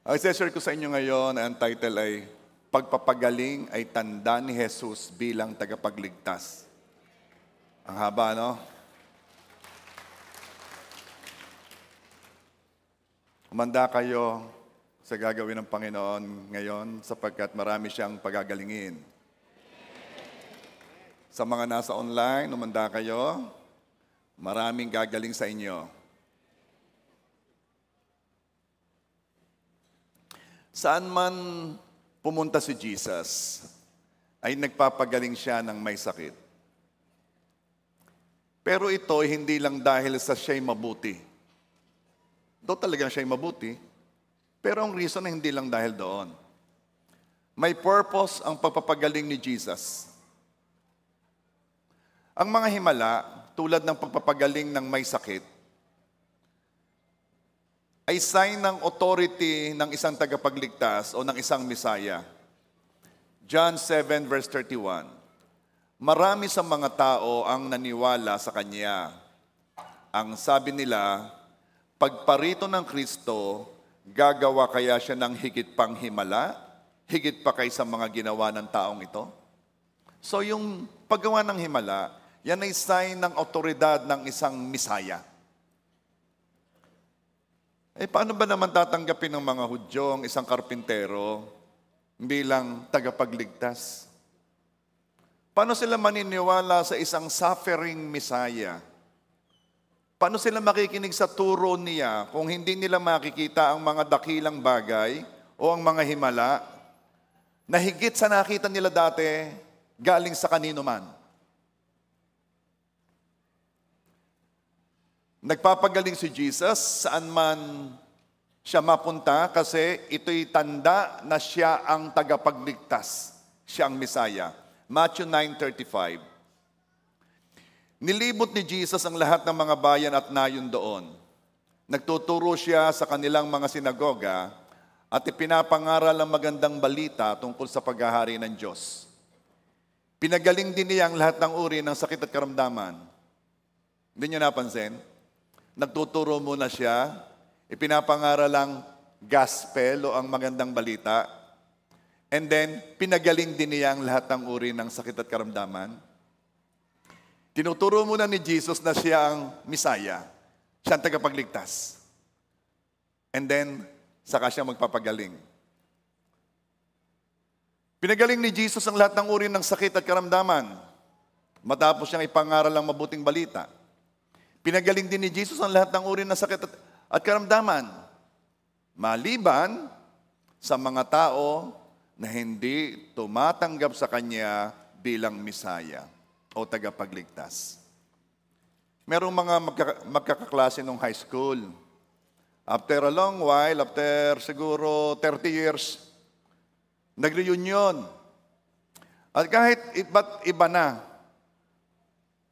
Ang i-share ko sa inyo ngayon, ang title ay Pagpapagaling ay tanda ni Jesus bilang tagapagligtas. Ang haba, no? Umanda kayo sa gagawin ng Panginoon ngayon sapagkat marami siyang pagagalingin. Sa mga nasa online, umanda kayo, maraming gagaling sa inyo. Saan man pumunta si Jesus, ay nagpapagaling siya ng may sakit. Pero ito hindi lang dahil sa siya'y mabuti. Doon talagang siya'y mabuti, pero ang reason na hindi lang dahil doon. May purpose ang pagpapagaling ni Jesus. Ang mga himala, tulad ng pagpapagaling ng may sakit, ay sign ng authority ng isang tagapagligtas o ng isang Misaya. John 7 verse 31. Marami sa mga tao ang naniwala sa Kanya. Ang sabi nila, pagparito ng Kristo, gagawa kaya siya ng higit pang himala? Higit pa kaysa mga ginawa ng taong ito? So yung paggawa ng himala, yan ay sign ng otoridad ng isang Misaya. Paano ba naman tatanggapin ng mga Hudyo ang isang karpintero bilang tagapagligtas? Paano sila maniniwala sa isang suffering Messiah? Paano sila makikinig sa turo niya kung hindi nila makikita ang mga dakilang bagay o ang mga himala na higit sa nakita nila dati galing sa kanino man? Nagpapagaling si Jesus saan man siya mapunta kasi ito'y tanda na siya ang tagapagligtas. Siya ang Misaya. Matthew 9:35. Nilibot ni Jesus ang lahat ng mga bayan at nayon doon. Nagtuturo siya sa kanilang mga sinagoga at ipinapangaral ang magandang balita tungkol sa paghahari ng Diyos. Pinagaling din niya ang lahat ng uri ng sakit at karamdaman. Hindi niyo napansin? Nagtuturo muna siya, ipinapangaral ang gospel o ang magandang balita, and then pinagaling din niya ang lahat ng uri ng sakit at karamdaman. Tinuturo muna ni Jesus na siya ang Misaya, siya ang tagapagligtas. And then, saka siya magpapagaling. Pinagaling ni Jesus ang lahat ng uri ng sakit at karamdaman, matapos siyang ipangaral ang mabuting balita. Pinagaling din ni Jesus ang lahat ng uri ng sakit at karamdaman, maliban sa mga tao na hindi tumatanggap sa Kanya bilang Misaya o tagapagligtas. Merong mga magkakaklase nung high school. After a long while, after siguro 30 years, nag-reunion. At kahit iba't iba na,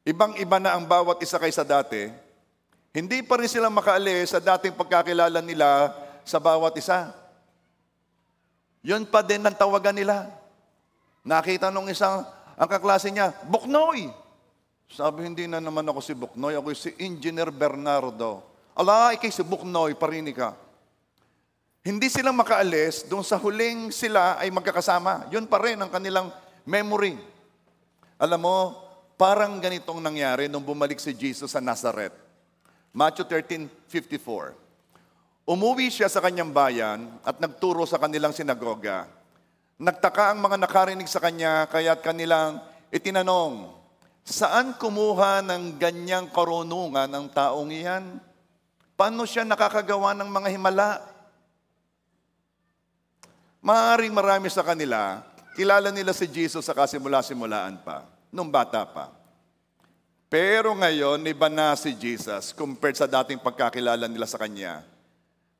ibang-iba na ang bawat isa kaysa dati, hindi pa rin sila makaalis sa dating pagkakilala nila sa bawat isa. Yun pa din ang tawagan nila. Nakita nung isang, ang kaklase niya, Buknoy! Sabi, hindi na naman ako si Buknoy, ako si Engineer Bernardo. Ala, ikay si Buknoy, parinig ka. Hindi sila makaalis doon sa huling sila ay magkakasama. Yun pa rin ang kanilang memory. Alam mo, parang ganitong nangyari nung bumalik si Jesus sa Nazareth. Matthew 13:54. Umuwi siya sa kanyang bayan at nagturo sa kanilang sinagoga. Nagtaka ang mga nakarinig sa kanya kaya't kanilang itinanong, saan kumuha ng ganyang karunungan ang taong iyan? Paano siya nakakagawa ng mga himala? Maaaring marami sa kanila, kilala nila si Jesus sa kasimula-simulaan pa. Nung bata pa. Pero ngayon, iba na si Jesus compared sa dating pagkakilala nila sa Kanya.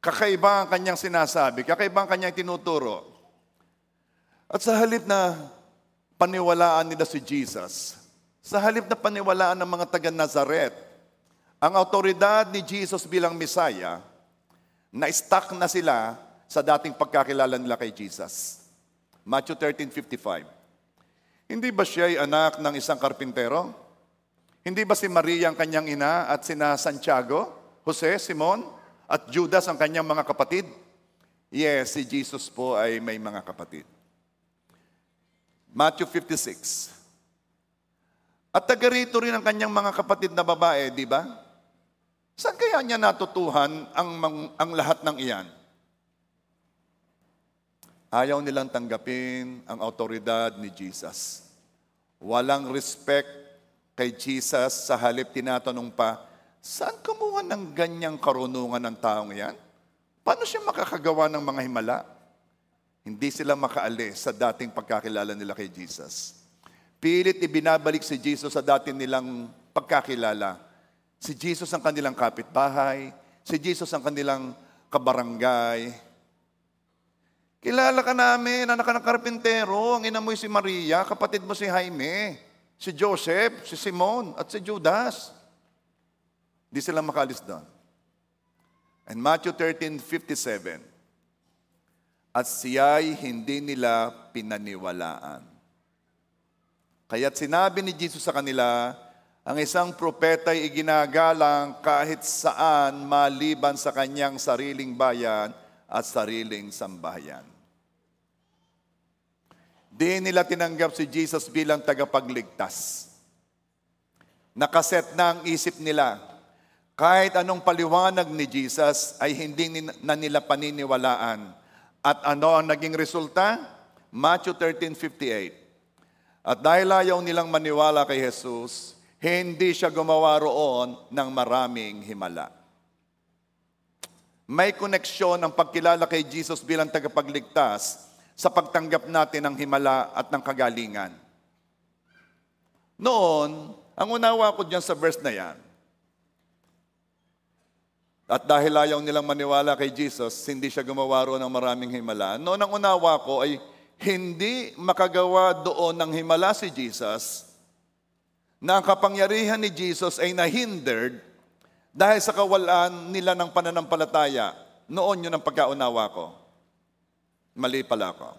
Kakaiba ang Kanyang sinasabi, kakaiba ang Kanyang tinuturo. At sa halip na paniwalaan nila si Jesus, sa halip na paniwalaan ng mga taga-Nazaret, ang autoridad ni Jesus bilang Misaya, na-stuck na sila sa dating pagkakilala nila kay Jesus. Matthew 13:55. Hindi ba siya ay anak ng isang karpintero? Hindi ba si Maria ang kanyang ina at sina Santiago, Jose, Simon, at Judas ang kanyang mga kapatid? Yes, si Jesus po ay may mga kapatid. Matthew 56. At taga rito rin ang kanyang mga kapatid na babae, di ba? Saan kaya niya natutuhan ang lahat ng iyan? Ayaw nilang tanggapin ang autoridad ni Jesus. Walang respect kay Jesus, sa halip tinatanong pa, saan kumuha ng ganyang karunungan ng taong yan? Paano siya makakagawa ng mga himala? Hindi sila makaalis sa dating pagkakilala nila kay Jesus. Pilit ibinabalik si Jesus sa dating nilang pagkakilala. Si Jesus ang kanilang kapitbahay, si Jesus ang kanilang kabarangay. Kilala ka namin, anak ka ng karpintero, ang ina mo'y si Maria, kapatid mo si Jaime, si Joseph, si Simon, at si Judas. Hindi sila makaalis doon. And Matthew 13:57, at siya'y hindi nila pinaniwalaan. Kaya't sinabi ni Jesus sa kanila, ang isang propeta'y iginagalang kahit saan maliban sa kanyang sariling bayan at sariling sambahayan. Di nila tinanggap si Jesus bilang tagapagligtas. Nakaset na ang isip nila. Kahit anong paliwanag ni Jesus ay hindi na nila paniniwalaan. At ano ang naging resulta? Matthew 13:58. At dahil ayaw nilang maniwala kay Jesus, hindi siya gumawa roon ng maraming himala. May koneksyon ang pagkilala kay Jesus bilang tagapagligtas sa pagtanggap natin ng himala at ng kagalingan. Noon, ang unawa ko dyan sa verse na yan, at dahil ayaw nilang maniwala kay Jesus, hindi siya gumawa roon ng maraming himala. Noon ang unawa ko ay hindi makagawa doon ng himala si Jesus, na ang kapangyarihan ni Jesus ay nahindered dahil sa kawalan nila ng pananampalataya. Noon yun ang pagkaunawa ko. Mali pala ako.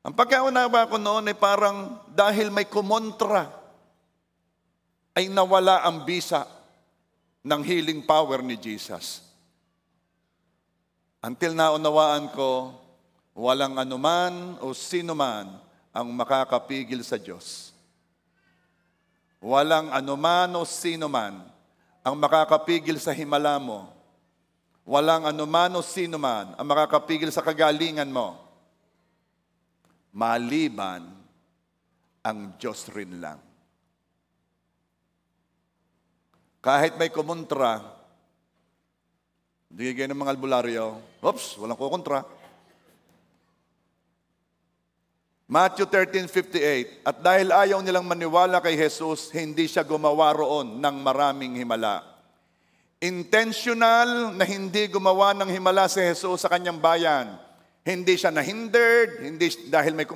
Ang pagkaunawa ko noon ay parang dahil may kumontra, ay nawala ang bisa ng healing power ni Jesus. Until naunawaan ko, walang anuman o sinuman ang makakapigil sa Diyos. Walang anuman o sinuman ang makakapigil sa himala mo. Walang anuman o sinuman ang makakapigil sa kagalingan mo. Maliban ang Diyos rin lang. Kahit may kumontra, hindi kayo ng mga albularyo, oops, walang kukontra. Matthew 13:58, at dahil ayaw nilang maniwala kay Jesus, hindi siya gumawa roon ng maraming himala. Intentional na hindi gumawa ng himala si Jesus sa kanyang bayan. Hindi siya na-hindered, hindi dahil may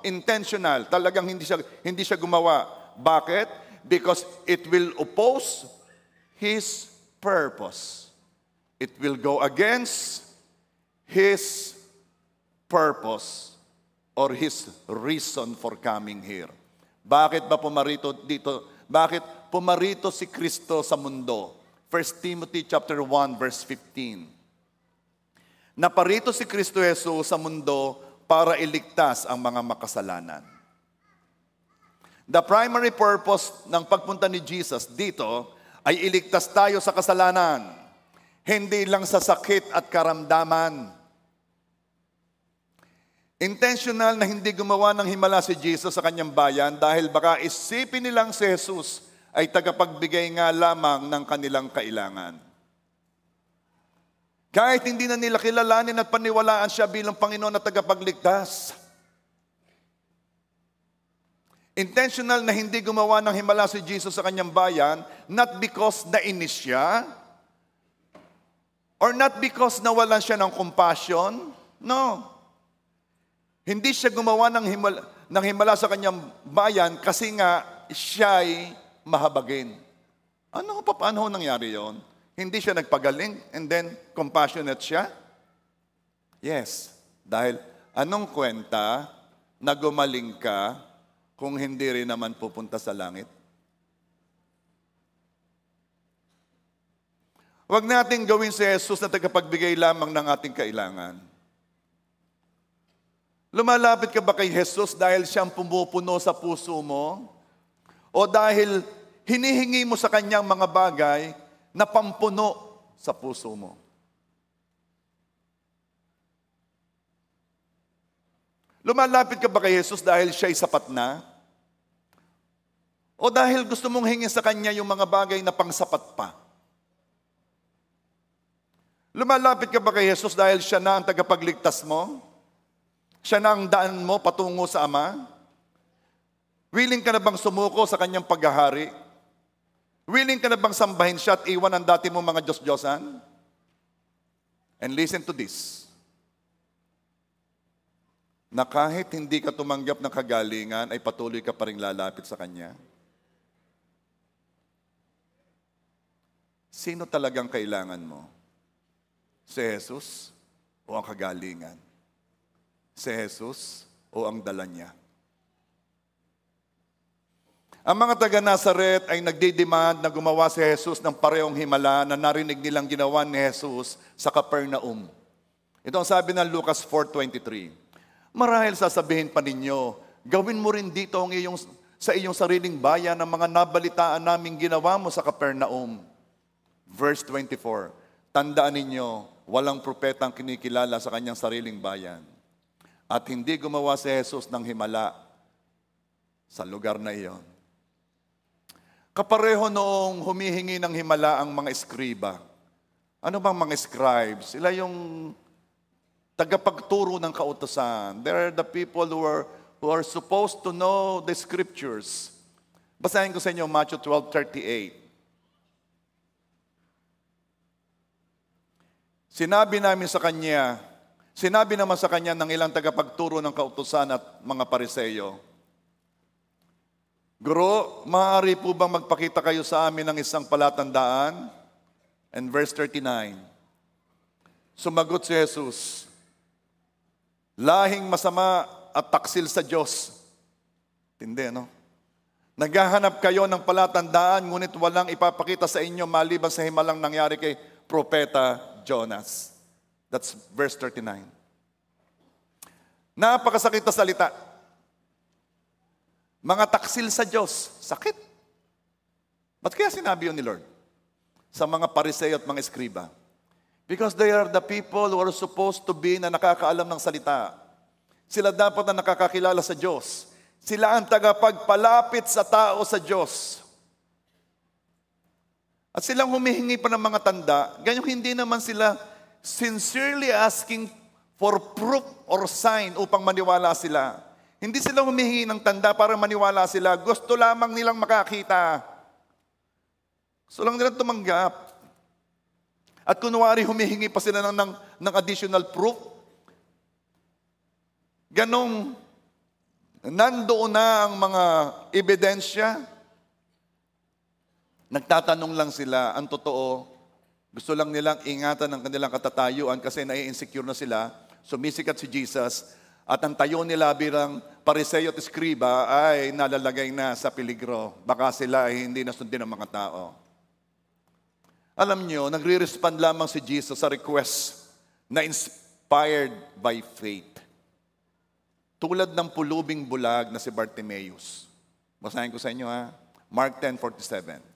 intentional. Talagang hindi siya gumawa. Bakit? Because it will oppose His purpose. It will go against His purpose or His reason for coming here. Bakit ba pumarito dito? Bakit pumarito si Kristo sa mundo? 1 Timothy chapter 1 verse 15. Naparito si Kristo Jesus sa mundo para iligtas ang mga makasalanan. The primary purpose ng pagpunta ni Jesus dito ay iligtas tayo sa kasalanan, hindi lang sa sakit at karamdaman. Intentional na hindi gumawa ng himala si Jesus sa kanyang bayan dahil baka isipin nilang si Jesus ay tagapagbigay nga lamang ng kanilang kailangan. Kahit hindi na nila kilalanin at paniwalaan siya bilang Panginoon at tagapagligtas. Intentional na hindi gumawa ng himala si Jesus sa kanyang bayan, not because nainis siya, or not because nawalan siya ng compassion. No. Hindi siya gumawa ng himala sa kanyang bayan kasi nga siya'y mahabagin. Paano nangyari yon? Hindi siya nagpagaling and then compassionate siya? Yes. Dahil anong kwenta na gumaling ka kung hindi rin naman pupunta sa langit? Huwag natin gawin si Jesus na tagapagbigay lamang ng ating kailangan. Lumalapit ka ba kay Jesus dahil siyang pumupuno sa puso mo? O dahil hinihingi mo sa kanyang mga bagay na pampuno sa puso mo? Lumalapit ka ba kay Jesus dahil siya'y sapat na? O dahil gusto mong hingin sa kanya yung mga bagay na pangsapat pa? Lumalapit ka ba kay Jesus dahil siya na ang tagapagligtas mo? Siya na ang daan mo patungo sa Ama? Willing ka na bang sumuko sa kanyang paghahari? Willing ka na bang sambahin siya at iwan ang dati mo mga Diyos-Diyosan? And listen to this. Na kahit hindi ka tumanggap ng kagalingan, ay patuloy ka pa rin lalapit sa Kanya? Sino talagang kailangan mo? Si Jesus o ang kagalingan? Si Jesus o ang dala niya? Ang mga taga-Nazaret ay nagdidemand na gumawa si Jesus ng parehong himala na narinig nilang ginawa ni Jesus sa Capernaum. Ito ang sabi ng Lucas 4:23. Marahil sasabihin pa ninyo, gawin mo rin dito ang sa iyong sariling bayan ang mga nabalitaan naming ginawa mo sa Capernaum. Verse 24, tandaan ninyo, walang propetang kinikilala sa kanyang sariling bayan. At hindi gumawa si Jesus ng himala sa lugar na iyon. Kapareho noong humihingi ng himala ang mga eskriba. Ano bang mga scribes? Sila yung tagapagturo ng kautusan. They're the people who are supposed to know the scriptures. Basahin ko sa inyo Matthew 12:38. Sinabi naman sa kanya ng ilang tagapagturo ng kautusan at mga Pariseyo, Guro, maaari po bang magpakita kayo sa amin ng isang palatandaan? And verse 39, sumagot si Jesus, lahing masama at taksil sa Diyos. Hindi, no? Naghahanap kayo ng palatandaan, ngunit walang ipapakita sa inyo maliban sa himalang nangyari kay Propeta Jonas. That's verse 39. Napakasakit na salita. Mga taksil sa Diyos. Sakit. Ba't kaya sinabi yun ni Lord? Sa mga Pariseo at mga eskriba. Because they are the people who are supposed to be na nakakaalam ng salita. Sila dapat na nakakakilala sa Diyos. Sila ang tagapagpalapit sa tao sa Diyos. At silang humihingi pa ng mga tanda, ganyan hindi naman sila sincerely asking for proof or sign upang maniwala sila. Hindi sila humihingi ng tanda para maniwala sila. Gusto lamang nilang makakita. Gusto lang nilang tumanggap. At kunwari humihingi pa sila ng additional proof. Ganong nandoon na ang mga ebidensya. Nagtatanong lang sila, ang totoo, gusto lang nilang ingatan ang kanilang katatayuan kasi nai-insecure na sila. Sumisikat si Jesus at ang tayo nila bilang Pariseo at Eskriba ay nalalagay na sa peligro. Baka sila ay hindi nasundin ng mga tao. Alam nyo, nagre-respond lamang si Jesus sa request na inspired by faith. Tulad ng pulubing bulag na si Bartimaeus. Basahin ko sa inyo ha. Mark 10:47.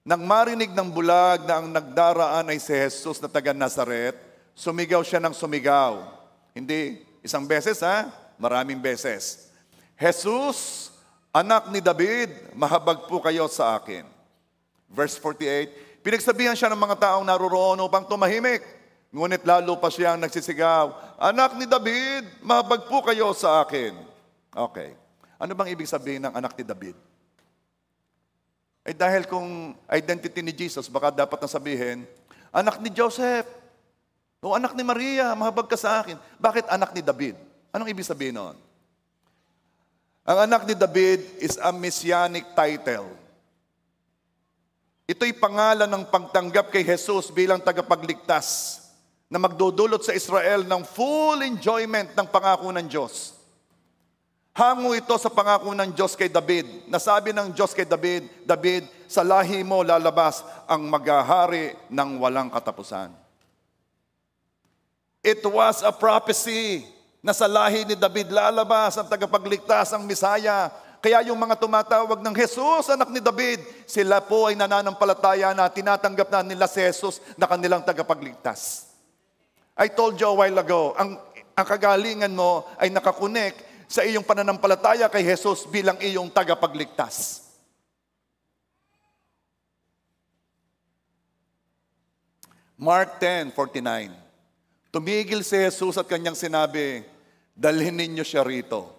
Nang marinig ng bulag na ang nagdaraan ay si Jesus na taga Nazaret, sumigaw siya ng sumigaw. Hindi isang beses ha, maraming beses. Jesus, anak ni David, mahabag po kayo sa akin. Verse 48, pinagsabihan siya ng mga taong naroroon upang tumahimik. Ngunit lalo pa siyang nagsisigaw, anak ni David, mahabag po kayo sa akin. Okay. Ano bang ibig sabihin ng anak ni David? Ay dahil kung identity ni Jesus, baka dapat na sabihin, anak ni Joseph, o anak ni Maria, mahabag ka sa akin. Bakit anak ni David? Anong ibig sabihin noon? Ang anak ni David is a messianic title. Ito'y pangalan ng pagtanggap kay Jesus bilang tagapagligtas na magdudulot sa Israel ng full enjoyment ng pangako ng Diyos. Hango ito sa pangako ng Diyos kay David. Nasabi ng Diyos kay David, David, sa lahi mo lalabas ang maghahari ng walang katapusan. It was a prophecy na sa lahi ni David lalabas ang tagapagligtas, ang Misaya. Kaya yung mga tumatawag ng Jesus, anak ni David, sila po ay nananampalataya na tinatanggap na nila si Jesus na kanilang tagapagligtas. I told you a while ago, ang kagalingan mo ay nakakonek sa iyong pananampalataya kay Jesus bilang iyong tagapagligtas. Mark 10:49. Tumigil si Jesus at kanyang sinabi, dalhin ninyo siya rito.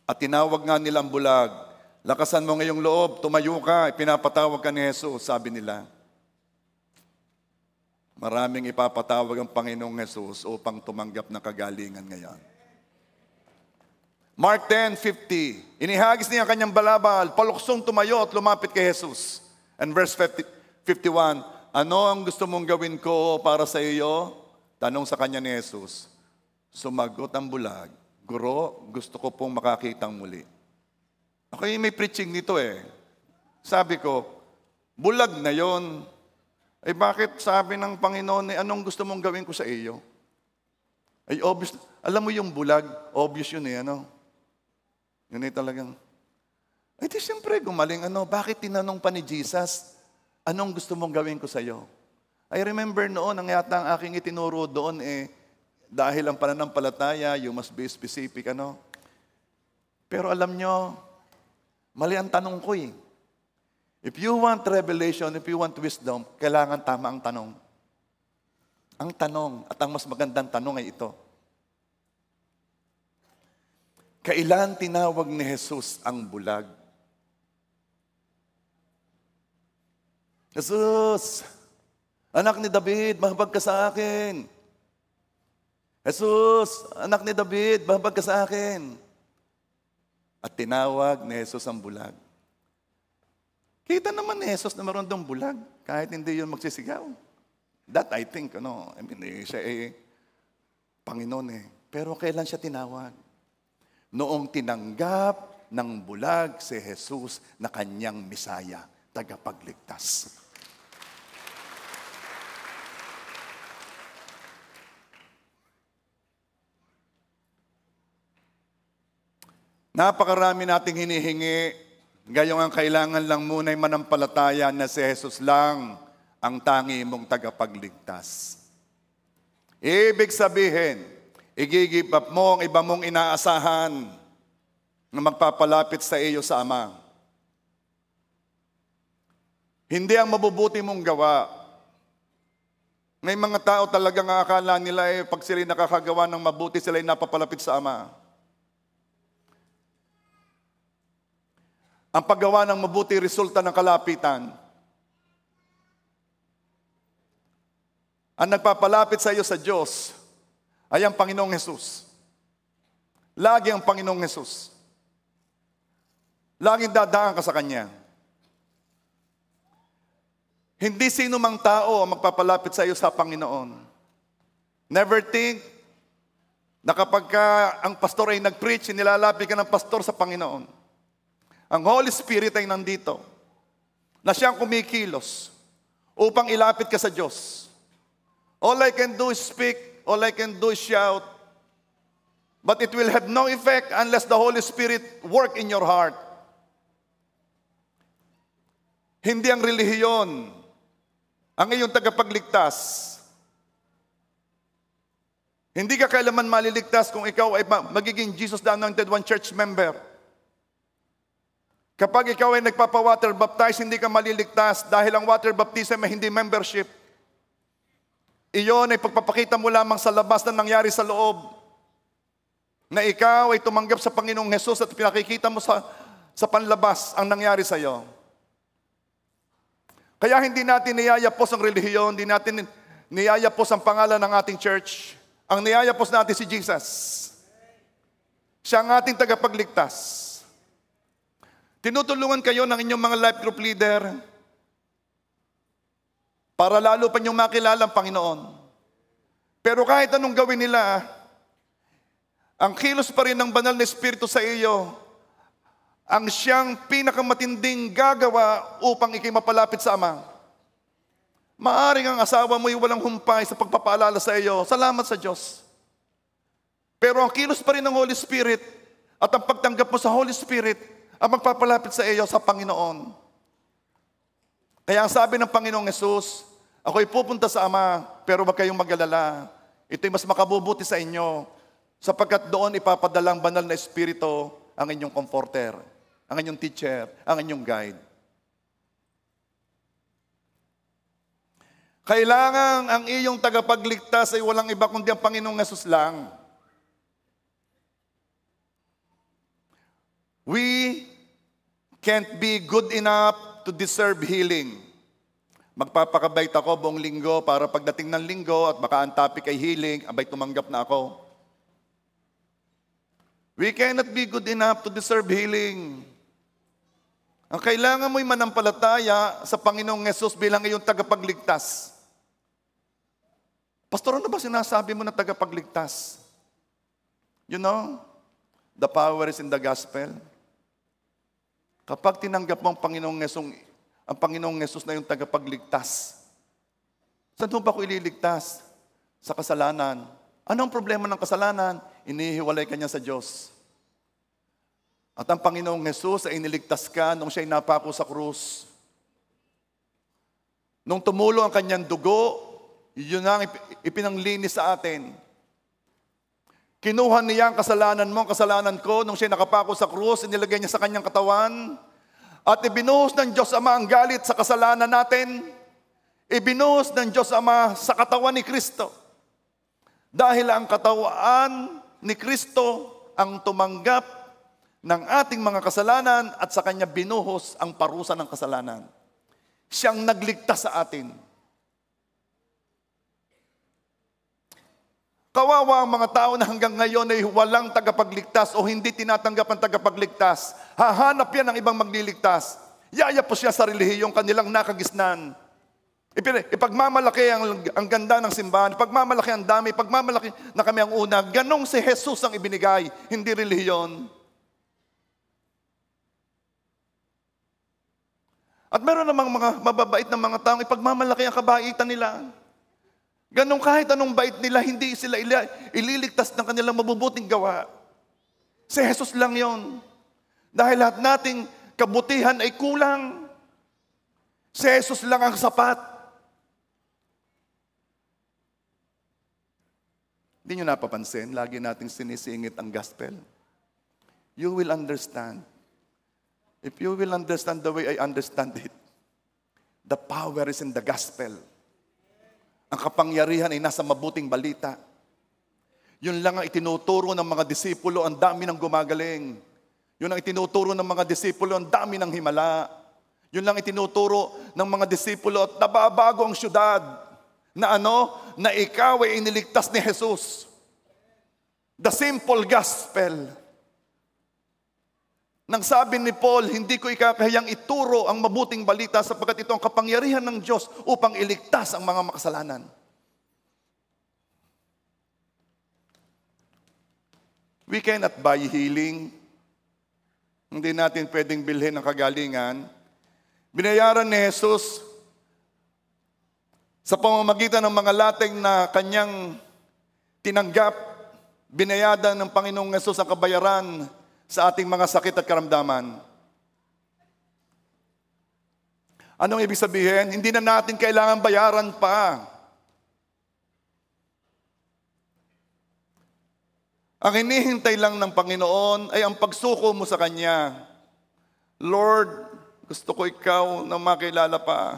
At tinawag nga nilang bulag, lakasan mo ngayong loob, tumayo ka, pinapatawag ka ni Jesus, sabi nila. Maraming ipapatawag ang Panginoong Jesus upang tumanggap ng kagalingan ngayon. Mark 10:50, inihagis niya ang kanyang balabal, paluksong tumayo at lumapit kay Jesus. And verse 51, ano ang gusto mong gawin ko para sa iyo? Tanong sa kanya ni Jesus. Sumagot ang bulag, Guro, gusto ko pong makakitang muli. Okay, may preaching nito eh. Sabi ko, bulag na yon. Eh bakit sabi ng Panginoon, anong gusto mong gawin ko sa iyo? Ay obvious, alam mo yung bulag, obvious yun eh, ano? Yun ay talagang, ay di siyempre gumaling, bakit tinanong pa ni Jesus, anong gusto mong gawin ko sa iyo? I remember noon, ang yata ang aking itinuro doon dahil ang pananampalataya, you must be specific, Pero alam nyo, mali ang tanong ko eh. If you want revelation, if you want wisdom, kailangan tama ang tanong. Ang tanong, at ang mas magandang tanong ay ito. Kailan tinawag ni Jesus ang bulag? Jesus, anak ni David, mahabag ka sa akin. Jesus, anak ni David, mahabag ka sa akin. At tinawag ni Jesus ang bulag. Kita naman ni Jesus na meron dong bulag, kahit hindi yun magsisigaw. That I think, siya Panginoon Pero kailan siya tinawag? Noong tinanggap ng bulag si Jesus na kanyang Misaya, tagapagligtas. Napakarami nating hinihingi, gayong ang kailangan lang muna ay manampalataya na si Jesus lang ang tangi mong tagapagligtas. Ibig sabihin, i-give up mo ang iba mong inaasahan na magpapalapit sa iyo sa Ama. Hindi ang mabubuti mong gawa. May mga tao talagang akala nila pag sila'y nakakagawa ng mabuti, sila'y napapalapit sa Ama. Ang paggawa ng mabuti resulta ng kalapitan. Ang nagpapalapit sa iyo sa Diyos ay ang Panginoong Jesus. Lagi ang Panginoong Jesus. Laging dadaan ka sa Kanya. Hindi sino mang tao ang magpapalapit sa iyo sa Panginoon. Never think na kapag ang pastor ay nag-preach, nilalapit ka ng pastor sa Panginoon. Ang Holy Spirit ay nandito na siyang kumikilos upang ilapit ka sa Diyos. All I can do is speak, all I can do is shout, but it will have no effect unless the Holy Spirit work in your heart. Hindi ang relihiyon ang iyong tagapagligtas. Hindi ka kailanman maliligtas kung ikaw ay magiging Jesus the Anointed One Church member. Kapag ikaw ay nagpapa-water baptize, hindi ka maliligtas dahil ang water baptism ay hindi membership. Iyon ay pagpapakita mo lamang sa labas na nangyari sa loob. Na ikaw ay tumanggap sa Panginoong Jesus at pinakikita mo sa panlabas ang nangyari sa iyo. Kaya hindi natin niyayapos ang relihiyon, hindi natin niyayapos ang pangalan ng ating church. Ang niyayapos natin si Jesus. Siya ang ating tagapagligtas. Tinutulungan kayo ng inyong mga life group leader para lalo pa niyong makilala ang Panginoon. Pero kahit anong gawin nila, Ang kilos pa rin ng banal na Espiritu sa iyo, ang siyang pinakamatinding gagawa upang ikay mapalapit sa Ama. Maaring ang asawa mo'y walang humpay sa pagpapaalala sa iyo. Salamat sa Diyos. Pero ang kilos pa rin ng Holy Spirit at ang pagtanggap mo sa Holy Spirit ang magpapalapit sa iyo sa Panginoon. Kaya ang sabi ng Panginoong Hesus, ako'y pupunta sa Ama, pero wag kayong mag-alala. Ito'y mas makabubuti sa inyo, sapagkat doon ipapadalang banal na Espiritu ang inyong comforter, ang inyong teacher, ang inyong guide. Kailangan ang iyong tagapagligtas ay walang iba kundi ang Panginoong Hesus lang. We can't be good enough to deserve healing. Magpapakabait ako buong linggo para pagdating ng linggo at baka ang topic ay healing, abay tumanggap na ako. We cannot be good enough to deserve healing. Ang kailangan mo'y manampalataya sa Panginoong Hesus bilang iyong tagapagligtas. Pastor, ano ba sinasabi mo na tagapagligtas? You know, the power is in the gospel. Kapag tinanggap mo ang Panginoong Hesus na yung tagapagligtas, saan mo ba ako ililigtas? Sa kasalanan. Anong problema ng kasalanan? Inihiwalay ka niya sa Diyos. At ang Panginoong Hesus ay iniligtas ka nung siya'y napako sa krus. Nung tumulo ang kanyang dugo, yun ang ipinanglinis sa atin. Kinuha niya ang kasalanan mo, ang kasalanan ko, nung siya'y nakapako sa krus, inilagay niya sa kanyang katawan, at ibinuhos ng Diyos Ama ang galit sa kasalanan natin. Ibinuhos ng Diyos Ama sa katawan ni Kristo. Dahil ang katawan ni Kristo ang tumanggap ng ating mga kasalanan at sa Kanya binuhos ang parusa ng kasalanan. Siyang nagligtas sa atin. Kawawa ang mga tao na hanggang ngayon ay walang tagapagligtas o hindi tinatanggap ang tagapagligtas. Hahanap yan ng ibang magliligtas. Yayapos siya sa relihiyong kanilang nakagisnan. Ipagmamalaki ang ganda ng simbahan, ipagmamalaki ang dami, ipagmamalaki na kami ang una. Ganong si Jesus ang ibinigay, hindi relihiyon. At meron namang mga mababait na mga taong ipagmamalaki ang kabaitan nila. Ganong kahit anong bait nila, hindi sila ililigtas ng kanilang mabubuting gawa. Si Jesus lang yon. Dahil lahat nating kabutihan ay kulang. Si Jesus lang ang sapat. Hindi nyo napapansin, lagi nating sinisingit ang gospel. You will understand. If you will understand the way I understand it, the power is in the gospel. Ang kapangyarihan ay nasa mabuting balita. Yun lang ang itinuturo ng mga disipulo, ang dami ng gumagaling. Yun ang itinuturo ng mga disipulo, ang dami ng himala. Yun lang itinuturo ng mga disipulo at nababago ang syudad. Na ikaw ay iniligtas ni Jesus. The simple gospel. Nang sabi ni Paul, hindi ko ikakahiyang ituro ang mabuting balita sapagkat ito ang kapangyarihan ng Diyos upang iligtas ang mga makasalanan. We cannot buy healing. Hindi natin pwedeng bilhin ang kagalingan. Binayaran ni Jesus sa pamamagitan ng mga lateng na kanyang tinanggap, binayadan ng Panginoong Jesus ang kabayaran sa ating mga sakit at karamdaman. Anong ibig sabihin? Hindi na natin kailangan bayaran pa. Ang hinihintay lang ng Panginoon ay ang pagsuko mo sa Kanya. Lord, gusto ko ikaw na makilala pa.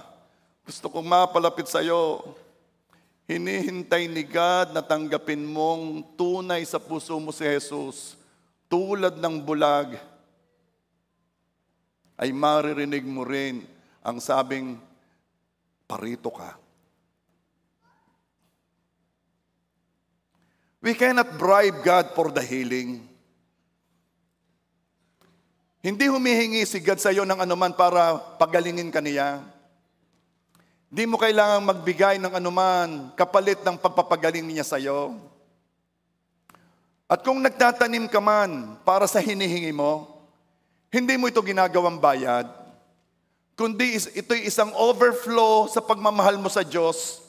Gusto kong mapalapit sa iyo. Hinihintay ni God na tanggapin mong tunay sa puso mo si Jesus. Tulad ng bulag, ay maririnig mo rin ang sabing, parito ka. We cannot bribe God for the healing. Hindi humihingi si God sa iyo ng anuman para pagalingin ka niya. Hindi mo kailangang magbigay ng anuman kapalit ng pagpapagaling niya sa iyo. At kung nagtatanim ka man para sa hinihingi mo, hindi mo ito ginagawang bayad, kundi ito'y isang overflow sa pagmamahal mo sa Diyos,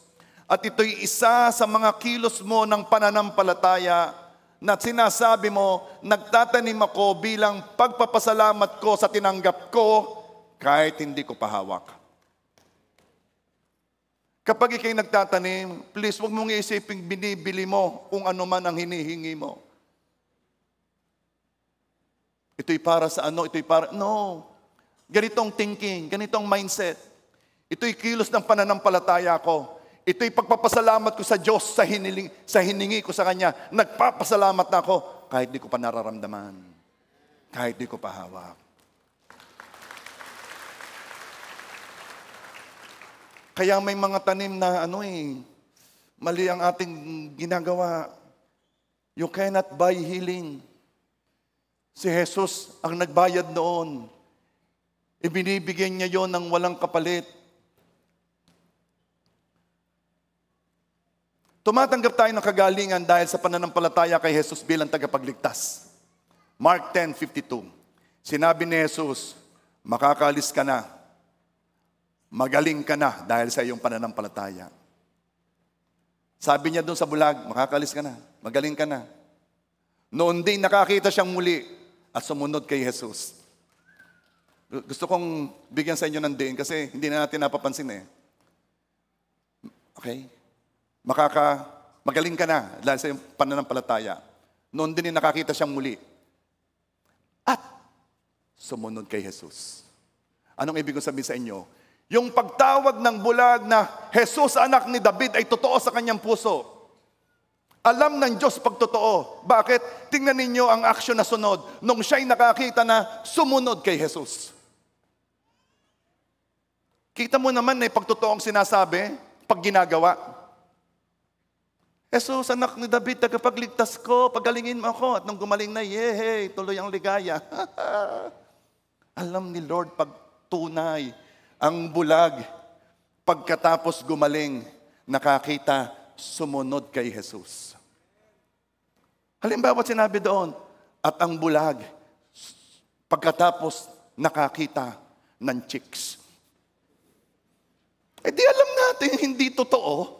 at ito'y isa sa mga kilos mo ng pananampalataya na sinasabi mo, nagtatanim ako bilang pagpapasalamat ko sa tinanggap ko kahit hindi ko pahawak. Kapag ikay nagtatanim, please, huwag mong isiping binibili mo kung ano man ang hinihingi mo. Ito'y para sa ano, ito'y para... No. Ganitong thinking, ganitong mindset. Ito'y kilos ng pananampalataya ko. Ito'y pagpapasalamat ko sa Diyos sa hiningi ko sa Kanya. Nagpapasalamat na ako kahit di ko pa nararamdaman. Kahit di ko pa hawak. Kaya may mga tanim na mali ang ating ginagawa. You cannot buy healing. Si Jesus ang nagbayad noon. Ibinibigyan niya yon ng walang kapalit. Tumatanggap tayo ng kagalingan dahil sa pananampalataya kay Jesus bilang tagapagligtas. Mark 10:52. Sinabi ni Jesus, makakalis ka na. Magaling ka na dahil sa iyong pananampalataya. Sabi niya doon sa bulag, makakalis ka na. Magaling ka na. Noon din nakakita siyang muli at sumunod kay Jesus. Gusto kong bigyan sa inyo ng diin kasi hindi na natin napapansin eh. Okay? Magaling ka na dahil sa iyong pananampalataya. Noon din nakakita siyang muli. At sumunod kay Jesus. Anong ibig kong sabihin sa inyo? Yung pagtawag ng bulag na Jesus, anak ni David, ay totoo sa kanyang puso. Alam ng Diyos pag totoo. Bakit? Tingnan ninyo ang aksyon na sunod nung siya'y nakakita na sumunod kay Jesus. Kita mo naman pag totoo ang sinasabi, pag ginagawa. Jesus, anak ni David, tagapagligtas ko, pagalingin mo ako. At nung gumaling na, yehey, tuloy ang ligaya. Alam ni Lord pag tunay. Ang bulag, pagkatapos gumaling, nakakita, sumunod kay Jesus. Halimbawa sinabi doon, at ang bulag, pagkatapos nakakita ng chicks. Eh di alam natin, hindi totoo.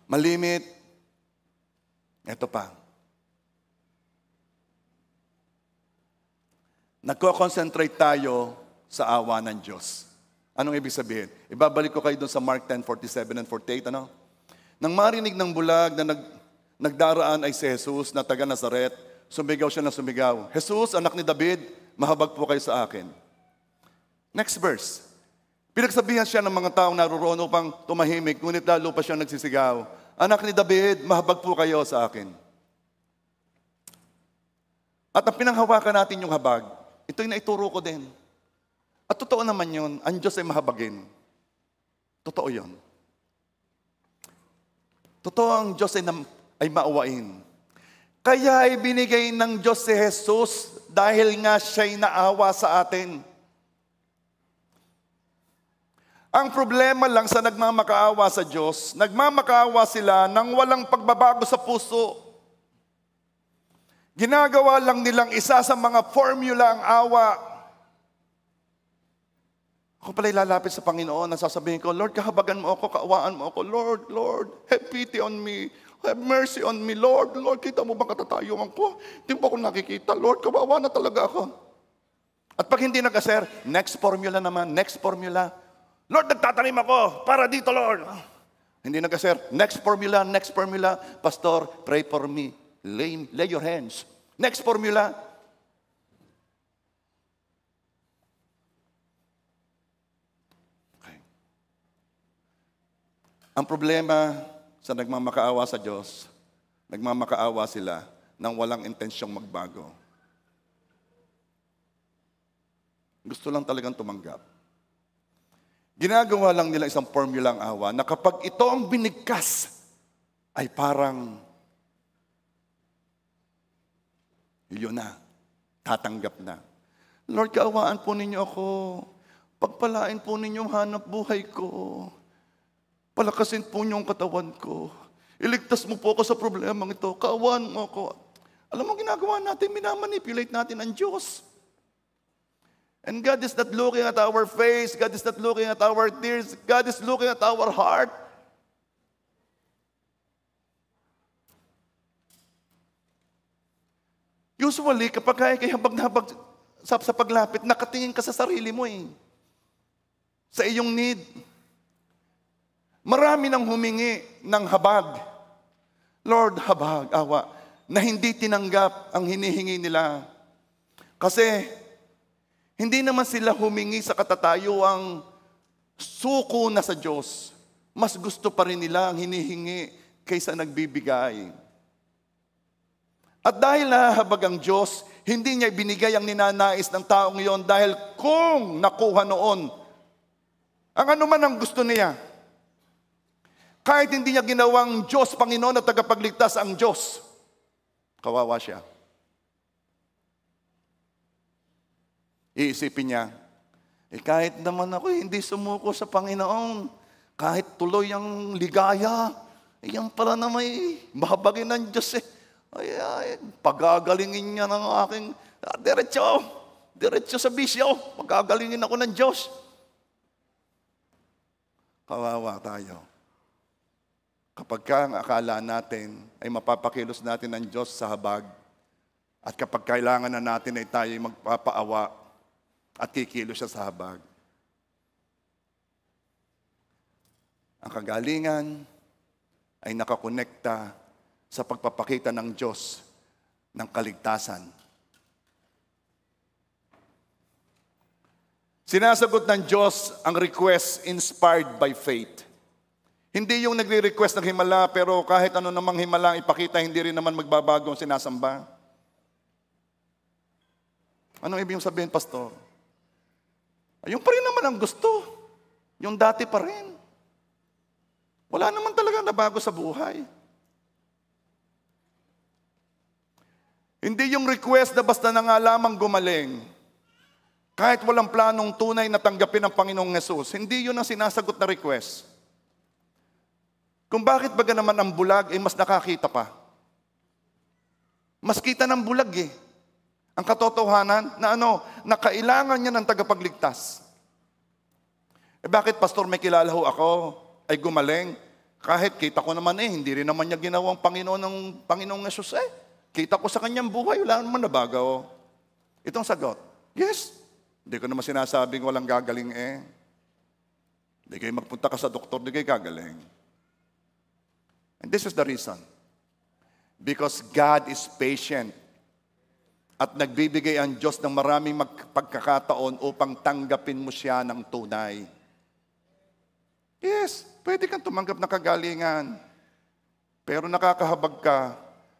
Malimit. Ito pa. Nagko-concentrate tayo sa awa ng Diyos. Anong ibig sabihin? Ibabalik ko kayo doon sa Mark 10:47 and 48. Nang marinig ng bulag na nagdaraan ay si Jesus na taga Nazaret, sumigaw siya na sumigaw, Jesus, anak ni David, mahabag po kayo sa akin. Next verse. Pinagsabihan siya ng mga taong naroon upang tumahimik, ngunit lalo pa siyang nagsisigaw, anak ni David, mahabag po kayo sa akin. At ang pinanghawakan natin yung habag, ito'y naituro ko din. At totoo naman yun, ang Diyos ay mahabagin. Totoo yun. Totoo ang Diyos ay maawain. Kaya ay binigay ng Diyos si Jesus dahil nga siya'y naawa sa atin. Ang problema lang sa nagmamakaawa sa Diyos, nagmamakaawa sila nang walang pagbabago sa puso. Ginagawa lang nilang isa sa mga formula ang awa. Ako pala'y lalapit sa Panginoon, nasasabihin ko, Lord, kahabagan mo ako, kaawaan mo ako. Lord, Lord, have pity on me. Have mercy on me, Lord. Lord, kita mo bang katatayuan ko? Hindi mo ako nakikita. Lord, kawawa na talaga ako. At pag hindi nag-aser, next formula naman, next formula. Lord, nagtatanim ako para dito, Lord. Hindi nag-aser, next formula, next formula. Pastor, pray for me. Lay your hands. Next formula. Okay. Ang problema sa nagmamakaawa sa Diyos, nagmamakaawa sila nang walang intensyong magbago. Gusto lang talagang tumanggap. Ginagawa lang nila isang formula ang awa na kapag ito ang binigkas, ay parang yun na, tatanggap na. Lord, kaawaan po ninyo ako. Pagpalain po ninyo ang hanap buhay ko. Palakasin po niyo ang katawan ko. Iligtas mo po ako sa problemang ito. Kaawaan mo ako. Alam mo, ginagawa natin, minamanipulate natin ang Diyos. And God is not looking at our face. God is not looking at our tears. God is looking at our heart. Usually, kapag kaya habag-habag sa paglapit, nakatingin ka sa sarili mo eh. Sa iyong need. Marami nang humingi ng habag. Lord, habag, awa, na hindi tinanggap ang hinihingi nila. Kasi, hindi naman sila humingi sa katatayuang suko na sa Diyos. Mas gusto pa rin nila ang hinihingi kaysa nagbibigay. At dahil nahahabag ang Diyos, hindi niya binigay ang ninanais ng taong iyon dahil kung nakuha noon, ang anuman ang gusto niya, kahit hindi niya ginawang Diyos, Panginoon at tagapagligtas ang Diyos, kawawa siya. Iisipin niya, kahit naman ako hindi sumuko sa Panginoon, kahit tuloy ang ligaya, yan pala na may mahabagin ng Diyos eh. Ay, pagagalingin niya ng aking, diretso sa bisyo, pagagalingin ako ng Diyos. Kawawa tayo. Kapag ang akala natin ay mapapakilos natin ng Diyos sa habag, at kapag kailangan na natin ay tayo magpapaawa at kikilos siya sa habag. Ang kagalingan ay nakakonekta sa pagpapakita ng Diyos ng kaligtasan. Sinasagot ng Diyos ang request inspired by faith. Hindi yung nagre-request ng himala, pero kahit ano namang himala ang ipakita, hindi rin naman magbabago ang sinasamba. Anong ibig sabihin, Pastor? Yung pa rin naman ang gusto. Yung dati pa rin. Wala naman talaga nabago sa buhay. Hindi yung request na basta na nga lamang gumaling. Kahit walang planong tunay na tanggapin ng Panginoong Hesus, hindi yun ang sinasagot na request. Kung bakit baga naman ang bulag, mas nakakita pa. Mas kita ng bulag eh. Ang katotohanan na kailangan niya ng tagapagligtas. Bakit, Pastor, may kilala ho ako, ay gumaling? Kahit kita ko naman hindi rin naman niya ginawang Panginoon ng Panginoong Hesus eh. Kita ko sa kanyang buhay, wala naman nabago. Itong sagot, yes. Hindi ko naman sinasabing walang gagaling eh. Hindi kayo magpunta ka sa doktor, hindi kayo gagaling. And this is the reason. Because God is patient. At nagbibigay ang Diyos ng maraming pagkakataon upang tanggapin mo siya ng tunay. Yes, pwede kang tumanggap ng kagalingan. Pero nakakahabag ka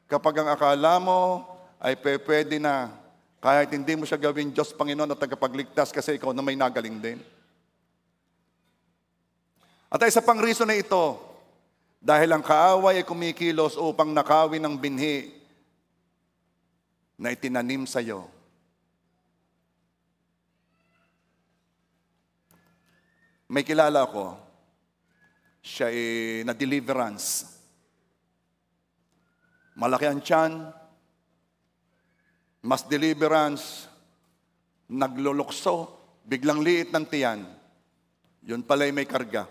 kapag ang akala mo ay pwede na, kahit hindi mo siya gawin Diyos, Panginoon at tagapagligtas kasi ikaw na may nagaling din. At isa pang reason na ito, dahil ang kaaway ay kumikilos upang nakawin ang binhi na itinanim sa iyo. May kilala ko, siya ay na-deliverance. Malaki ang tiyan, mas deliverance, naglulukso, biglang liit ng tiyan. Yun pala'y may karga.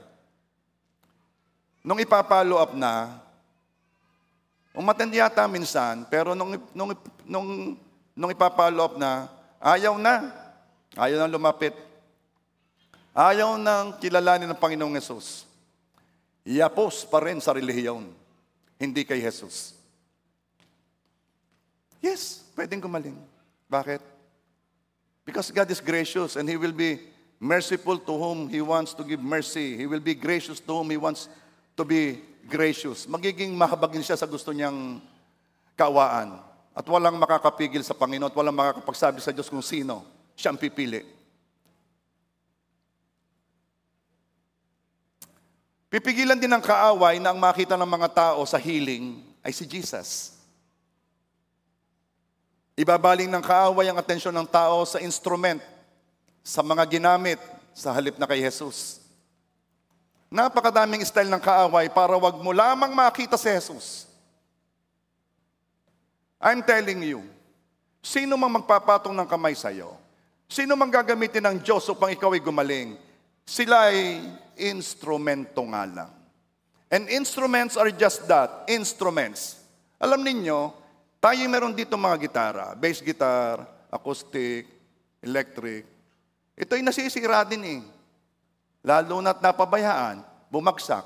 Nung ipapalo up na, umatend yata minsan, pero nung ipapalo up na, ayaw na lumapit. Ayaw nang kilalanin ng Panginoong Hesus. Iapos pa rin sa relihiyon, hindi kay Hesus. Yes, pwedeng gumaling. Bakit? Because God is gracious and He will be merciful to whom He wants to give mercy. He will be gracious to whom He wants to be gracious. Magiging mahabagin siya sa gusto niyang kaawaan. At walang makakapigil sa Panginoon at walang makakapagsabi sa Diyos kung sino siyang pipili. Pipigilan din ng kaaway na ang makita ng mga tao sa healing ay si Jesus. Ibabaling ng kaaway ang atensyon ng tao sa instrument, sa mga ginamit, sa halip na kay Jesus. Napakadaming style ng kaaway para wag mo lamang makita si Jesus. I'm telling you, sino mang magpapatong ng kamay sa iyo, sino mang gagamitin ng Diyos upang ikaw ay gumaling, sila ay instrumento nga lang. And instruments are just that, instruments. Alam ninyo, tayo meron dito mga gitara, bass guitar, acoustic, electric. Ito ay nasisira din eh. Lalo na't napabayaan, bumagsak.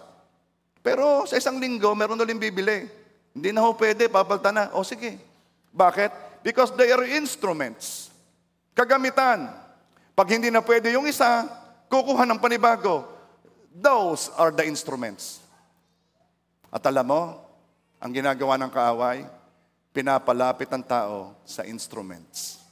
Pero sa isang linggo, meron ulit bibili. Hindi na ho pwede, papalta na. O sige. Bakit? Because they are instruments. Kagamitan. Pag hindi na pwede yung isa, kukuha ng panibago. Those are the instruments. At alam mo, ang ginagawa ng kaaway, pinapalapit ang tao sa instruments.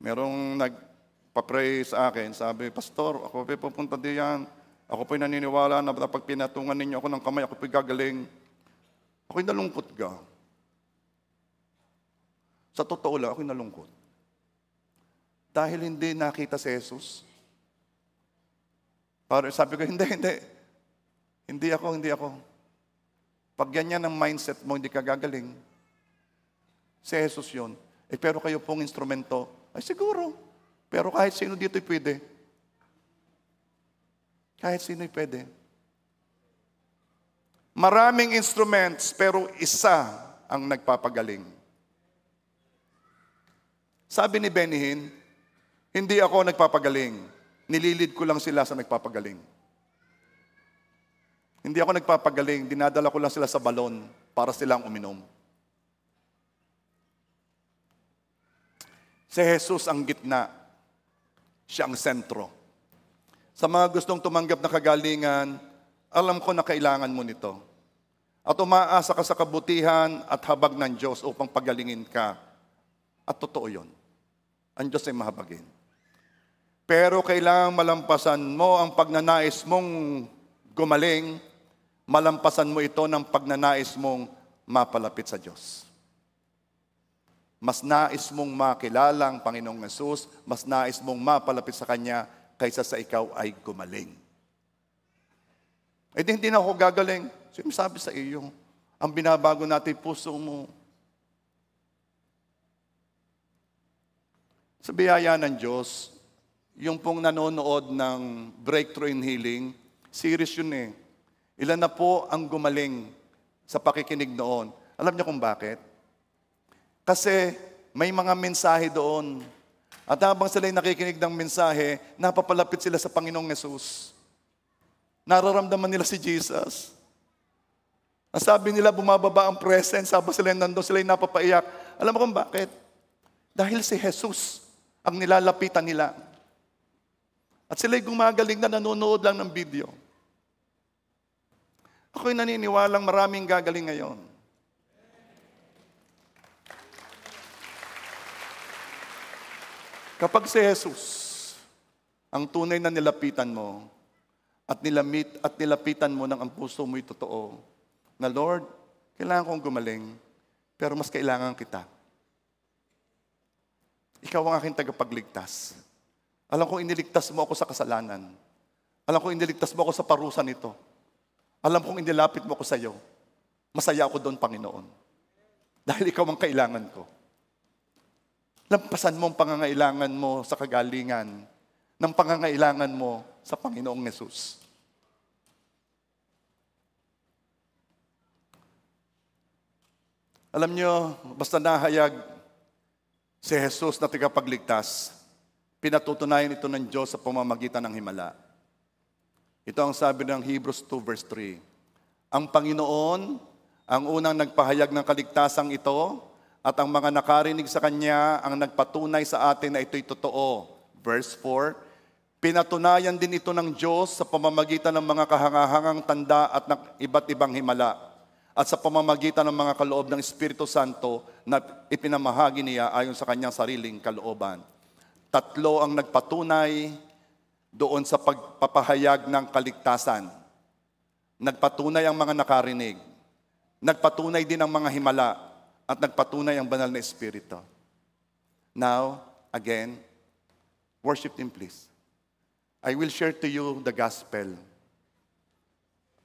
Merong nagpa-pray sa akin, sabi, Pastor, ako po'y pupunta diyan. Ako po'y naniniwala na pag pinatungan ninyo ako ng kamay, ako po'y gagaling. Ako'y nalungkot ka. Sa totoo lang, ako'y nalungkot. Dahil hindi nakita si Jesus. Parang sabi ko, hindi. Hindi ako. Pag ganyan ang mindset mo, hindi ka gagaling. Si Jesus yun. Pero kayo pong instrumento, ay siguro. Pero kahit sino dito'y pwede. Kahit sino'y pwede. Maraming instruments, pero isa ang nagpapagaling. Sabi ni Benny Hinn, hindi ako nagpapagaling. Nililid ko lang sila sa nagpapagaling. Hindi ako nagpapagaling, dinadala ko lang sila sa balon para silang uminom. Si Jesus ang gitna. Siya ang sentro. Sa mga gustong tumanggap na kagalingan, alam ko na kailangan mo nito. At umaasa ka sa kabutihan at habag ng Diyos upang pagalingin ka. At totoo yun. Ang Diyos ay mahabagin. Pero kailangan malampasan mo ang pagnanais mong gumaling, malampasan mo ito ng pagnanais mong mapalapit sa Diyos. Mas nais mong makilala ang Panginoong Yesus, mas nais mong mapalapit sa Kanya kaysa sa ikaw ay gumaling. Hindi na ako gagaling. Sabi sa iyo, ang binabago natin puso mo. Sa biyaya ng Diyos, yung pong nanonood ng Breakthrough in Healing, series yun eh. Ilan na po ang gumaling sa pakikinig noon. Alam niyo kung bakit? Kasi may mga mensahe doon. At habang sila'y nakikinig ng mensahe, napapalapit sila sa Panginoong Yesus. Nararamdaman nila si Jesus. Ang sabi nila, bumababa ang presence. Habang sila'y nandun, sila'y napapaiyak. Alam mo kung bakit? Dahil si Jesus ang nilalapitan nila. At sila'y gumagaling na nanonood lang ng video. Ako'y naniniwalang maraming gagaling ngayon. Kapag si Jesus ang tunay na nilapitan mo at nilapitan mo ng ang puso mo'y totoo, na Lord, kailangan kong gumaling, pero mas kailangan kita. Ikaw ang aking tagapagligtas. Alam kong iniligtas mo ako sa kasalanan. Alam kong iniligtas mo ako sa parusa nito. Alam kong inilapit mo ako sa iyo. Masaya ako doon, Panginoon. Dahil ikaw ang kailangan ko. Lampasan mo ang pangangailangan mo sa kagalingan ng pangangailangan mo sa Panginoong Yesus. Alam nyo, basta nahayag si Jesus na tagapagligtas, pinatutunayan ito ng Diyos sa pamamagitan ng himala. Ito ang sabi ng Hebrews 2 verse 3. Ang Panginoon ang unang nagpahayag ng kaligtasang ito at ang mga nakarinig sa Kanya ang nagpatunay sa atin na ito'y totoo. Verse 4, pinatunayan din ito ng Diyos sa pamamagitan ng mga kahangahangang tanda at ng iba't ibang himala at sa pamamagitan ng mga kaloob ng Espiritu Santo na ipinamahagi niya ayon sa Kanyang sariling kalooban. Tatlo ang nagpatunay doon sa pagpapahayag ng kaligtasan. Nagpatunay ang mga nakarinig. Nagpatunay din ang mga himala. At nagpatunay ang banal na Espiritu. Now, again, worship Him please. I will share to you the gospel.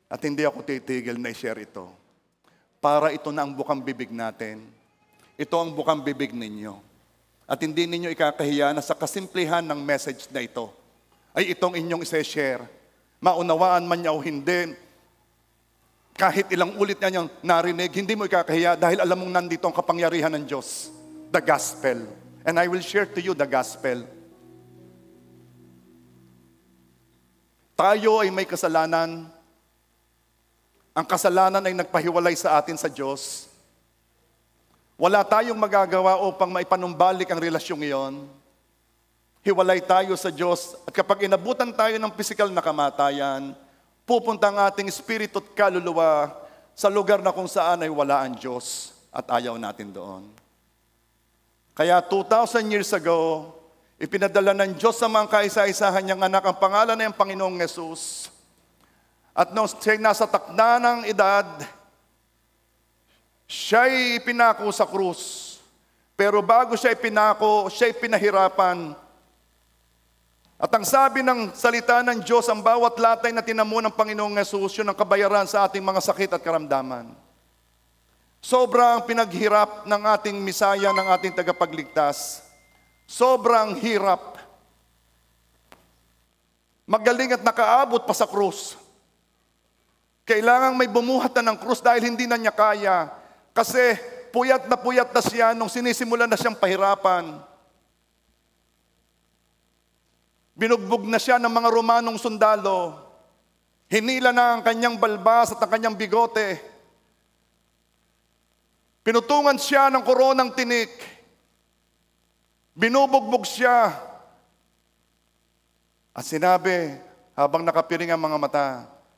At hindi ako titigil na i-share ito. Para ito na ang bukang bibig natin. Ito ang bukang bibig ninyo. At hindi ninyo ikakahiya na sa kasimplihan ng message na ito, ay itong inyong isa-share. Maunawaan man niya o hindi, kahit ilang ulit na niyang narinig, hindi mo ikakahiya dahil alam mong nandito ang kapangyarihan ng Diyos. The gospel. And I will share to you the gospel. Tayo ay may kasalanan. Ang kasalanan ay nagpahiwalay sa atin sa Diyos. Wala tayong magagawa upang maipanumbalik ang relasyong iyon. Hiwalay tayo sa Diyos. At kapag inabutan tayo ng pisikal na kamatayan, pupunta ang ating espiritu at kaluluwa sa lugar na kung saan ay wala ang Diyos at ayaw natin doon. Kaya 2,000 years ago, ipinadala ng Diyos sa mga kaisa-isahan niyang anak ang pangalan ng Panginoong Yesus. At nung siya'y nasa takda ng edad, siya'y pinako sa krus. Pero bago siya'y pinako, siya'y pinahirapan. At ang sabi ng salita ng Diyos, ang bawat latay na tinamo ng Panginoong Yesus, yun ang kabayaran sa ating mga sakit at karamdaman. Sobrang pinaghirap ng ating misaya, ng ating tagapagligtas. Sobrang hirap. Magaling at nakaabot pa sa krus. Kailangang may bumuhat na ng krus dahil hindi na niya kaya. Kasi puyat na siya nung sinisimulan na siyang pahirapan. Binugbog na siya ng mga Romanong sundalo. Hinila na ang kanyang balbas at ang kanyang bigote. Pinutungan siya ng koronang tinik. Binubugbog siya. At sinabi, habang nakapiring ang mga mata,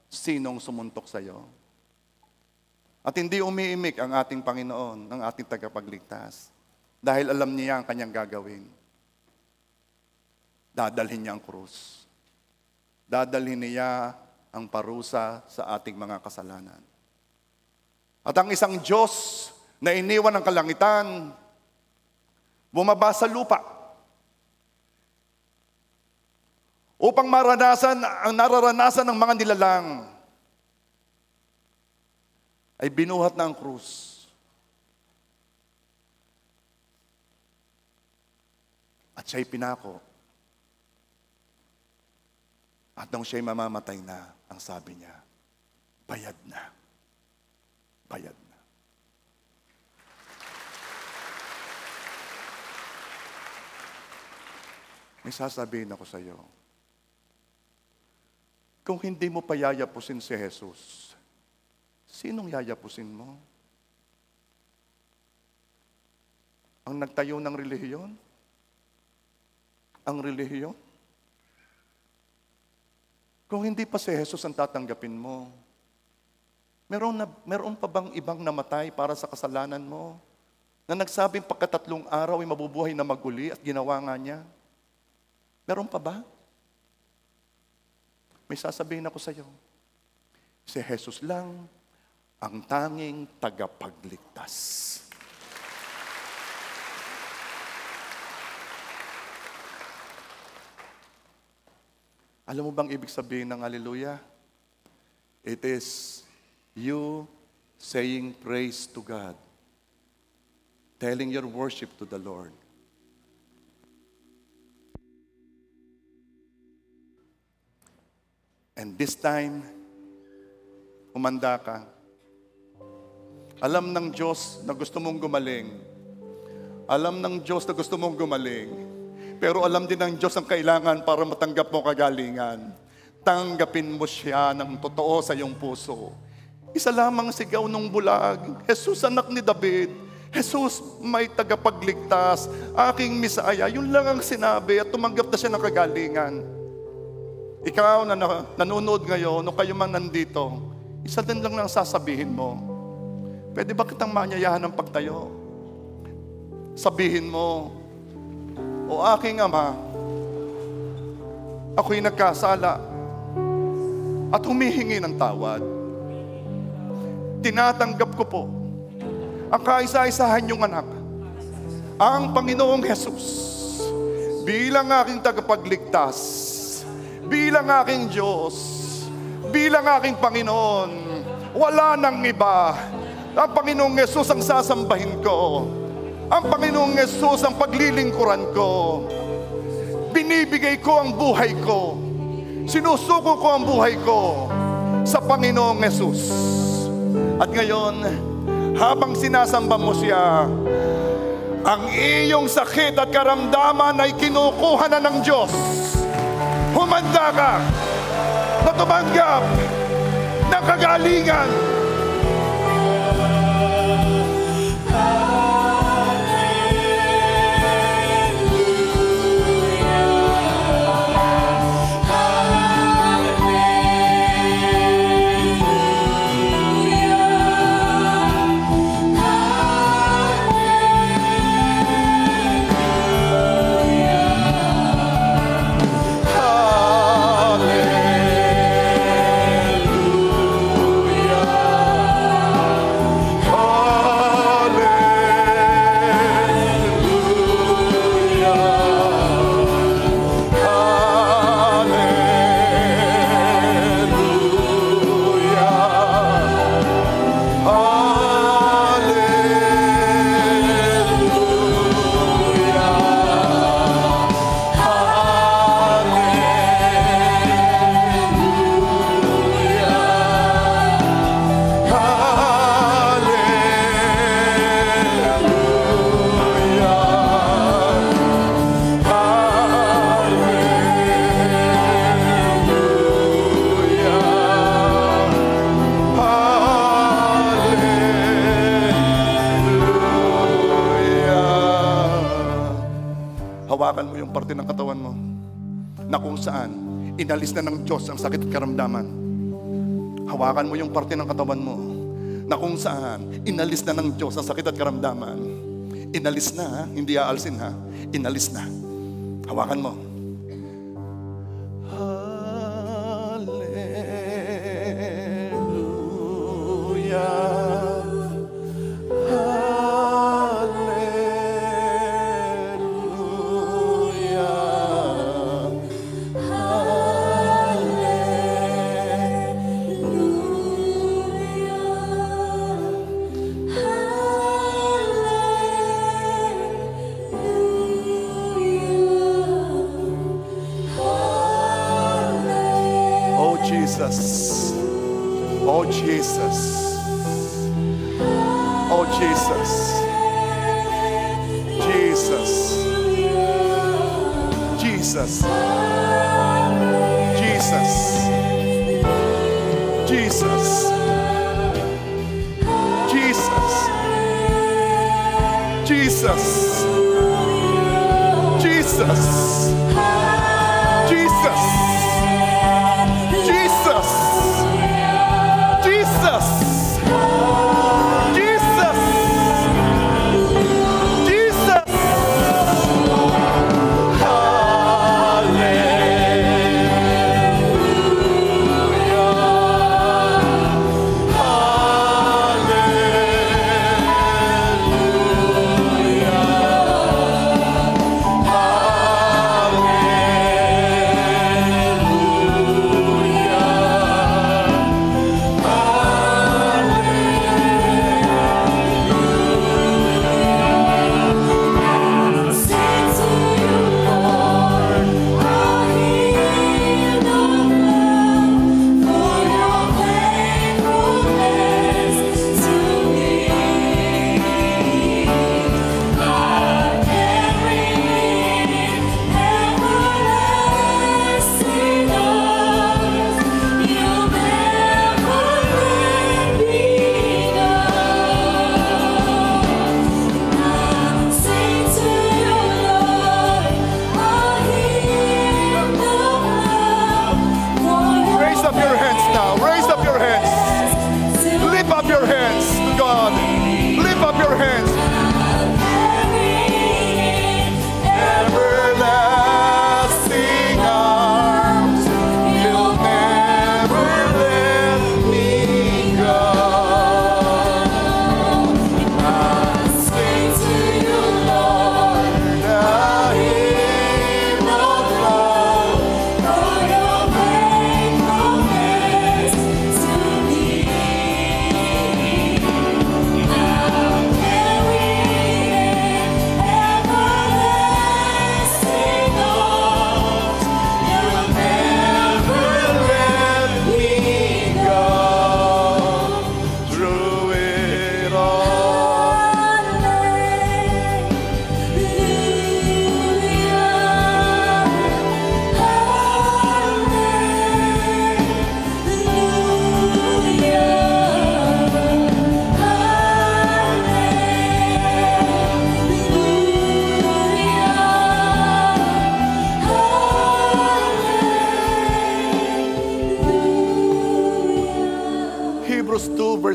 sinong sumuntok sa iyo? At hindi umiimik ang ating Panginoon, ang ating tagapagligtas. Dahil alam niya ang kanyang gagawin. Dadalhin niya ang krus. Dadalhin niya ang parusa sa ating mga kasalanan. At ang isang Diyos na iniwan ng kalangitan, bumaba sa lupa upang maranasan ang nararanasan ng mga nilalang, ay binuhat na ang krus. At siya'y pinako. At nung siya'y mamamatay na, ang sabi niya, bayad na. Bayad na. May sasabihin ako sa iyo. Kung hindi mo pa yayapusin si Jesus, sinong yayapusin mo? Ang nagtayo ng relihiyon? Ang relihiyon? Kung hindi pa si Jesus ang tatanggapin mo, meron pa bang ibang namatay para sa kasalanan mo? Na nagsabing pagkatatlong araw ay mabubuhay na maguli at ginawa nga niya? Meron pa ba? May sasabihin ako sa iyo. Si Jesus lang ang tanging tagapagligtas. Alam mo bang ibig sabihin ng hallelujah? It is you saying praise to God. Telling your worship to the Lord. And this time, umanda ka. Alam ng Diyos na gusto mong gumaling. Alam ng Diyos na gusto mong gumaling. Pero alam din ng Diyos ang kailangan para matanggap mo kagalingan. Tanggapin mo siya ng totoo sa iyong puso. Isa lamang sigaw ng bulag, Jesus, anak ni David. Jesus, may tagapagligtas. Aking Misaya. Yun lang ang sinabi at tumanggap na siya ng kagalingan. Ikaw na nanonood ngayon, o kayo man nandito, isa din lang ang sasabihin mo. Pwede ba kitang maanyayahan ng pagtayo? Sabihin mo, o aking Ama, ako'y nagkasala at humihingi ng tawad. Tinatanggap ko po ang kaisa-isahan niyong anak, ang Panginoong Jesus, bilang aking tagapagligtas, bilang aking Diyos, bilang aking Panginoon. Wala nang iba. Ang Panginoong Yesus ang sasambahin ko. Ang Panginoong Yesus ang paglilingkuran ko. Binibigay ko ang buhay ko. Sinusuko ko ang buhay ko sa Panginoong Yesus. At ngayon, habang sinasamba mo siya, ang iyong sakit at karamdaman ay kinukuha na ng Diyos. Humanda ka na tumanggap ng kagalingan. Hawakan mo yung parte ng katawan mo na kung saan inalis na ng Diyos ang sakit at karamdaman. Hawakan mo yung parte ng katawan mo na kung saan inalis na ng Diyos ang sakit at karamdaman. Inalis na, hindi aalsin ha. Inalis na. Hawakan mo. Hallelujah. Jesus. Oh Jesus. Oh Jesus. Jesus. Jesus. Jesus. Jesus. Jesus. Jesus. Jesus. Jesus.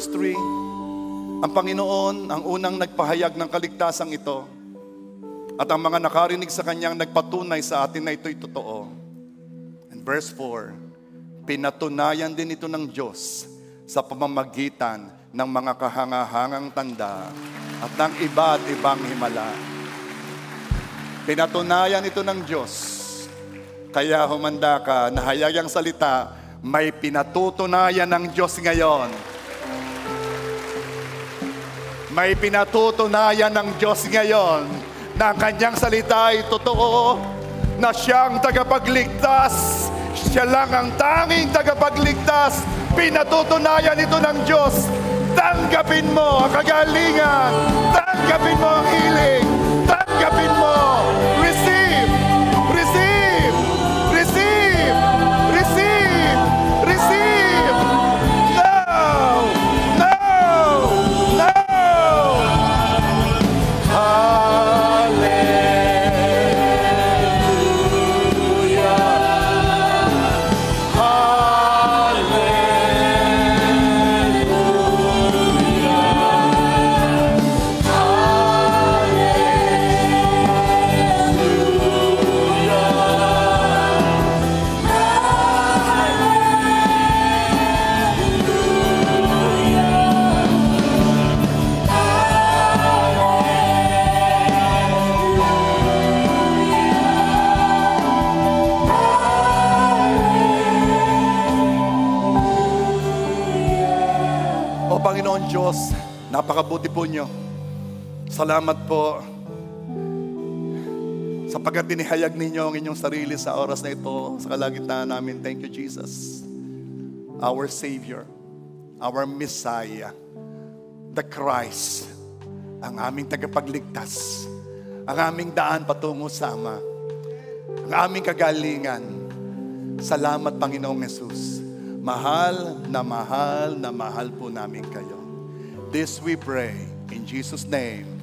verse 3, ang Panginoon ang unang nagpahayag ng kaligtasang ito at ang mga nakarinig sa Kanyang nagpatunay sa atin na ito'y totoo. And verse 4, pinatunayan din ito ng Diyos sa pamamagitan ng mga kahangahangang tanda at ng iba't ibang himala. Pinatunayan ito ng Diyos. Kaya humanda ka na hayagang salita, may pinatutunayan ng Diyos ngayon. May pinatutunayan ng Diyos ngayon na ang Kanyang salita ay totoo, na Siyang tagapagligtas. Siya lang ang tanging tagapagligtas. Pinatutunayan ito ng Diyos. Tanggapin mo ang kagalingan. Tanggapin mo ang healing. Tanggapin mo. Receive! Receive! Receive! Receive! Receive! Now! Now! Now! Hallelujah! O Panginoon Diyos, napakabuti po niyo. Salamat po sapagkat dinihayag ninyo ang inyong sarili sa oras na ito, sa kalagitnaan namin. Thank you, Jesus. Our Savior, our Messiah, the Christ, ang aming tagapagligtas, ang aming daan patungo sa Ama, ang aming kagalingan. Salamat, Panginoong Jesus. Mahal na mahal na mahal po namin kayo. This we pray in Jesus' name.